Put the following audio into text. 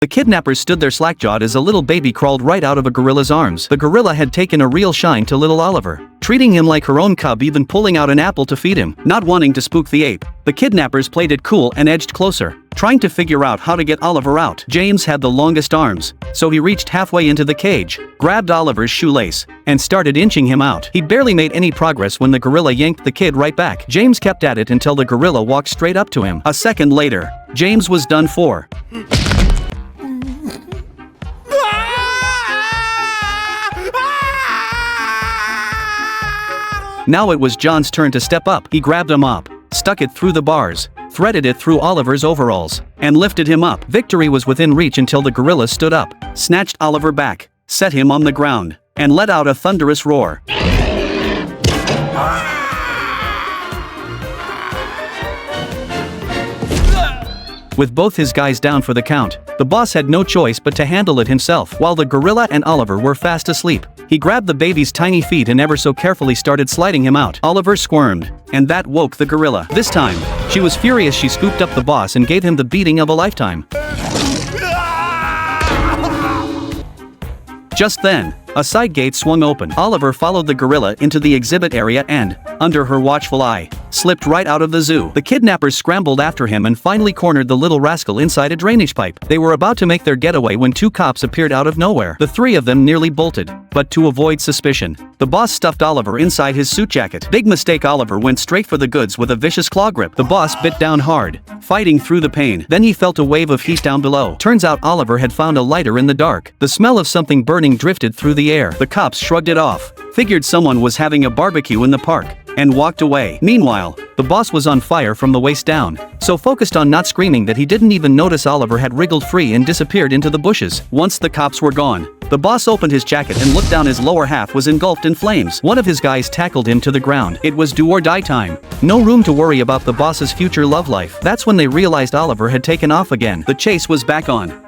The kidnappers stood there slack-jawed as a little baby crawled right out of a gorilla's arms. The gorilla had taken a real shine to little Oliver, treating him like her own cub, even pulling out an apple to feed him. Not wanting to spook the ape, the kidnappers played it cool and edged closer, trying to figure out how to get Oliver out. James had the longest arms, so he reached halfway into the cage, grabbed Oliver's shoelace, and started inching him out. He barely made any progress when the gorilla yanked the kid right back. James kept at it until the gorilla walked straight up to him. A second later, James was done for. Now it was John's turn to step up. He grabbed a mop, stuck it through the bars, threaded it through Oliver's overalls, and lifted him up. Victory was within reach until the gorilla stood up, snatched Oliver back, set him on the ground, and let out a thunderous roar. With both his guys down for the count, the boss had no choice but to handle it himself. While the gorilla and Oliver were fast asleep, he grabbed the baby's tiny feet and ever so carefully started sliding him out. Oliver squirmed, and that woke the gorilla. This time, she was furious. She scooped up the boss and gave him the beating of a lifetime. Just then, a side gate swung open. Oliver followed the gorilla into the exhibit area and, under her watchful eye, slipped right out of the zoo. The kidnappers scrambled after him and finally cornered the little rascal inside a drainage pipe. They were about to make their getaway when two cops appeared out of nowhere. The three of them nearly bolted, but to avoid suspicion, the boss stuffed Oliver inside his suit jacket. Big mistake. Oliver went straight for the goods with a vicious claw grip. The boss bit down hard, fighting through the pain. Then he felt a wave of heat down below. Turns out Oliver had found a lighter in the dark. The smell of something burning drifted through the air. The cops shrugged it off, figured someone was having a barbecue in the park, and walked away. Meanwhile, the boss was on fire from the waist down, so focused on not screaming that he didn't even notice Oliver had wriggled free and disappeared into the bushes. Once the cops were gone, the boss opened his jacket and looked down. His lower half was engulfed in flames. One of his guys tackled him to the ground. It was do or die time. No room to worry about the boss's future love life. That's when they realized Oliver had taken off again. The chase was back on.